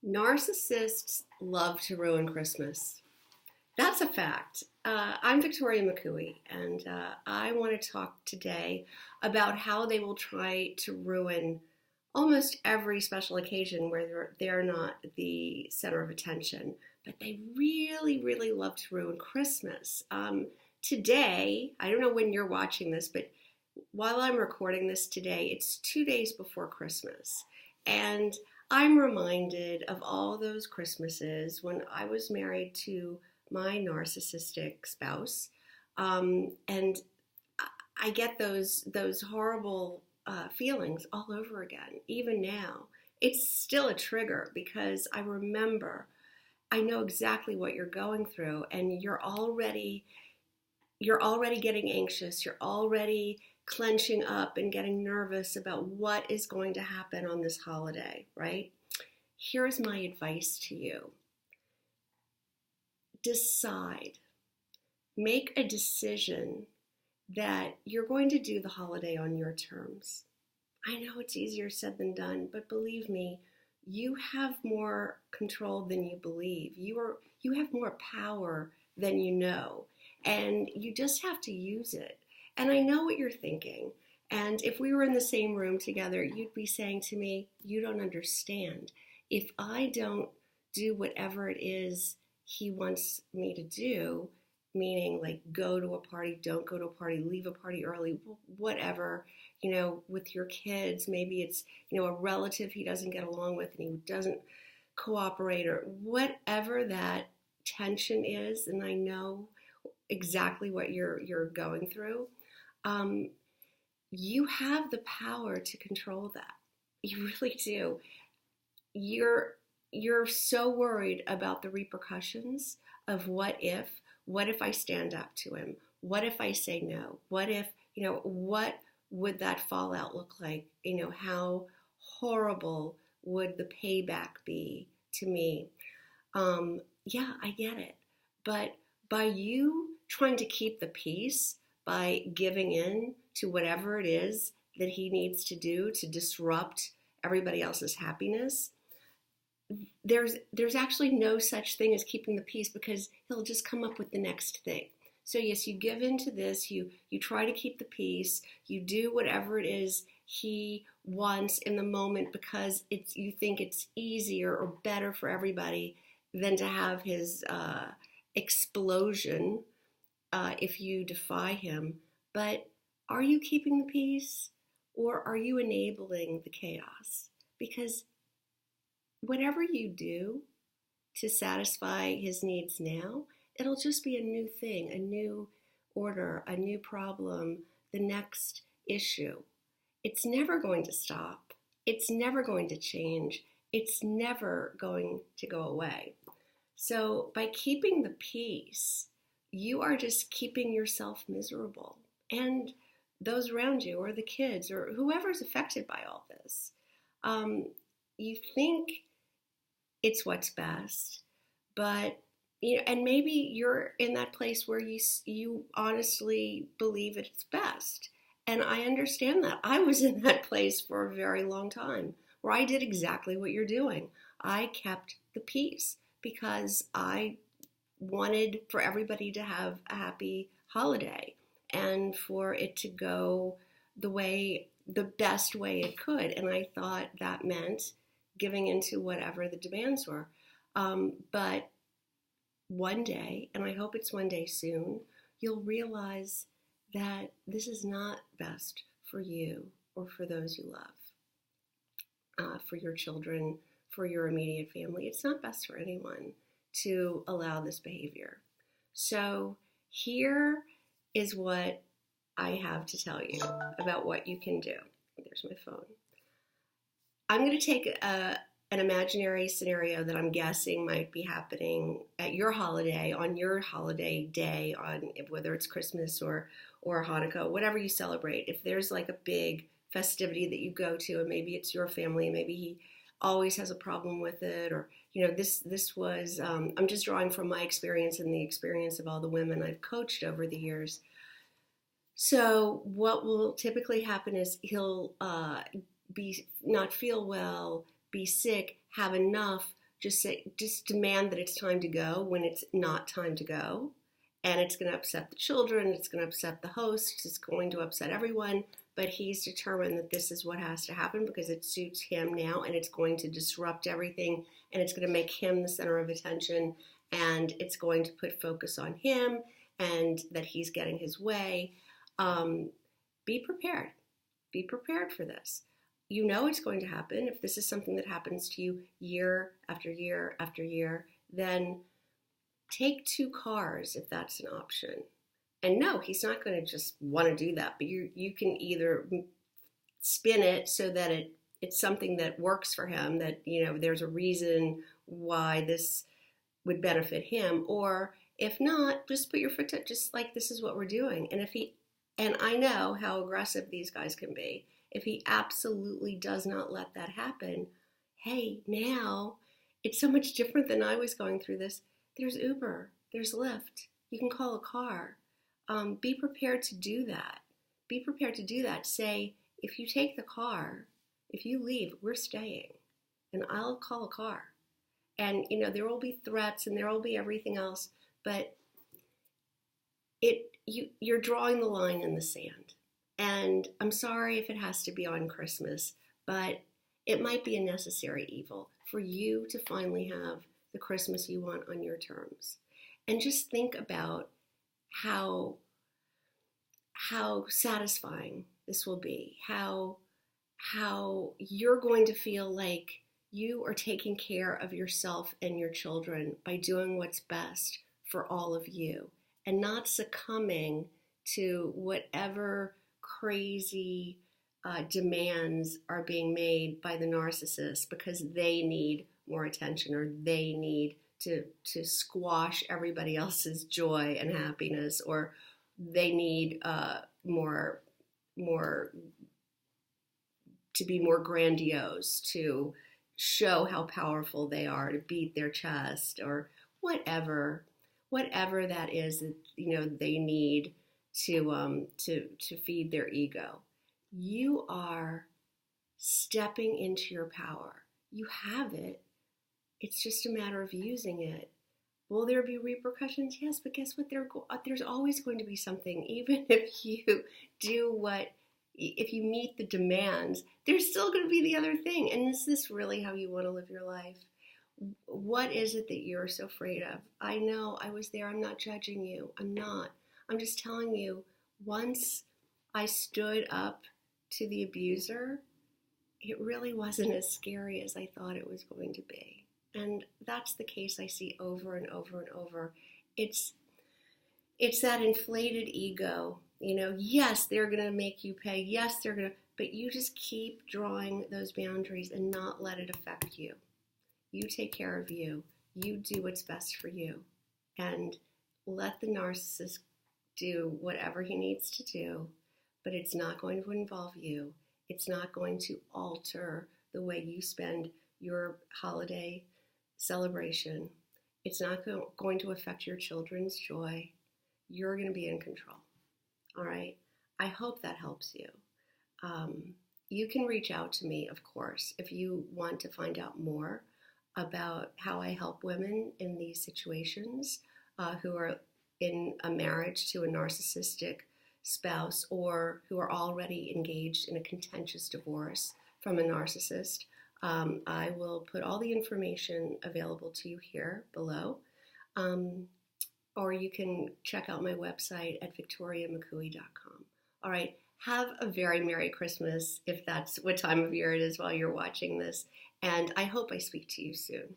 Narcissists love to ruin Christmas. That's a fact. I'm Victoria McCooey, and I want to talk today about how they will try to ruin almost every special occasion where they're not the center of attention. But they really, really love to ruin Christmas. Today, I don't know when you're watching this, but while I'm recording this today, it's 2 days before Christmas. And I'm reminded of all those Christmases when I was married to my narcissistic spouse. And I get those horrible feelings all over again, even now. It's still a trigger because I know exactly what you're going through, and you're already getting anxious. You're already clenching up and getting nervous about what is going to happen on this holiday, right? Here's my advice to you. Decide, make a decision that you're going to do the holiday on your terms. I know it's easier said than done, but believe me, you have more control than you believe. You have more power than you know, and you just have to use it. And I know what you're thinking. And if we were in the same room together, you'd be saying to me, you don't understand. If I don't do whatever it is he wants me to do, meaning like go to a party, don't go to a party, leave a party early, whatever, with your kids, maybe it's, a relative he doesn't get along with and he doesn't cooperate, or whatever that tension is, and I know exactly what you're going through. You have the power to control that. You really do. You're so worried about the repercussions of what if I stand up to him? What if I say no? What if, what would that fallout look like? How horrible would the payback be to me? Yeah, I get it. But by you trying to keep the peace, by giving in to whatever it is that he needs to do to disrupt everybody else's happiness, there's actually no such thing as keeping the peace, because he'll just come up with the next thing. So yes, you give in to this, you try to keep the peace, you do whatever it is he wants in the moment because you think it's easier or better for everybody than to have his explosion if you defy him. But are you keeping the peace, or are you enabling the chaos? Because whatever you do to satisfy his needs now, it'll just be a new thing, a new order, a new problem, the next issue. It's never going to stop. It's never going to change. It's never going to go away. So by keeping the peace, you are just keeping yourself miserable, and those around you, or the kids, or whoever's affected by all this. You think it's what's best, but and maybe you're in that place where you honestly believe it's best. And I understand that. I was in that place for a very long time where I did exactly what you're doing. I kept the peace because I wanted for everybody to have a happy holiday and for it to go the best way it could. And I thought that meant giving into whatever the demands were. But one day, and I hope it's one day soon, you'll realize that this is not best for you or for those you love, for your children, for your immediate family. It's not best for anyone to allow this behavior. So here is what I have to tell you about what you can do. There's my phone. I'm going to take an imaginary scenario that I'm guessing might be happening at your holiday, on your holiday day, on whether it's Christmas or Hanukkah, whatever you celebrate. If there's like a big festivity that you go to, and maybe it's your family, maybe he always has a problem with it, or this was I'm just drawing from my experience and the experience of all the women I've coached over the years. So what will typically happen is he'll not feel well, be sick, have enough, just demand that it's time to go when it's not time to go. And it's going to upset the children, it's going to upset the host, it's going to upset everyone. But he's determined that this is what has to happen because it suits him now, and it's going to disrupt everything, and it's going to make him the center of attention, and it's going to put focus on him and that he's getting his way. Be prepared. Be prepared for this. You know it's going to happen. If this is something that happens to you year after year after year, then take 2 cars if that's an option. And no, he's not going to just want to do that, but you can either spin it so that it's something that works for him, that, you know, there's a reason why this would benefit him, or if not, just put your foot to, just like, this is what we're doing. And I know how aggressive these guys can be. If he absolutely does not let that happen, hey, now it's so much different than I was going through this. There's Uber, there's Lyft, you can call a car. Be prepared to do that. Be prepared to do that. Say, if you take the car, if you leave, we're staying, and I'll call a car. And, you know, there will be threats and there will be everything else, but you're drawing the line in the sand. And I'm sorry if it has to be on Christmas, but it might be a necessary evil for you to finally have the Christmas you want on your terms. And just think about how satisfying this will be, how you're going to feel like you are taking care of yourself and your children by doing what's best for all of you and not succumbing to whatever crazy demands are being made by the narcissist because they need more attention or they need to squash everybody else's joy and happiness, or they need more to be more grandiose, to show how powerful they are, to beat their chest, or whatever that is that, you know, they need to feed their ego. You are stepping into your power. You have it. It's just a matter of using it. Will there be repercussions? Yes, but guess what? There's always going to be something. Even if you if you meet the demands, there's still going to be the other thing. And is this really how you want to live your life? What is it that you're so afraid of? I know, I was there. I'm not judging you. I'm not. I'm just telling you, once I stood up to the abuser, it really wasn't as scary as I thought it was going to be. And that's the case I see over and over and over. It's that inflated ego. You know, yes, they're going to make you pay. Yes, they're going to, but you just keep drawing those boundaries and not let it affect you. You take care of you. You do what's best for you. And let the narcissist do whatever he needs to do, but it's not going to involve you. It's not going to alter the way you spend your holiday celebration. It's not going to affect your children's joy. You're going to be in control. All right? I hope that helps you. You can reach out to me, of course, if you want to find out more about how I help women in these situations who are in a marriage to a narcissistic spouse or who are already engaged in a contentious divorce from a narcissist. I will put all the information available to you here below. Or you can check out my website at victoriamcooey.com. All right, have a very Merry Christmas if that's what time of year it is while you're watching this. And I hope I speak to you soon.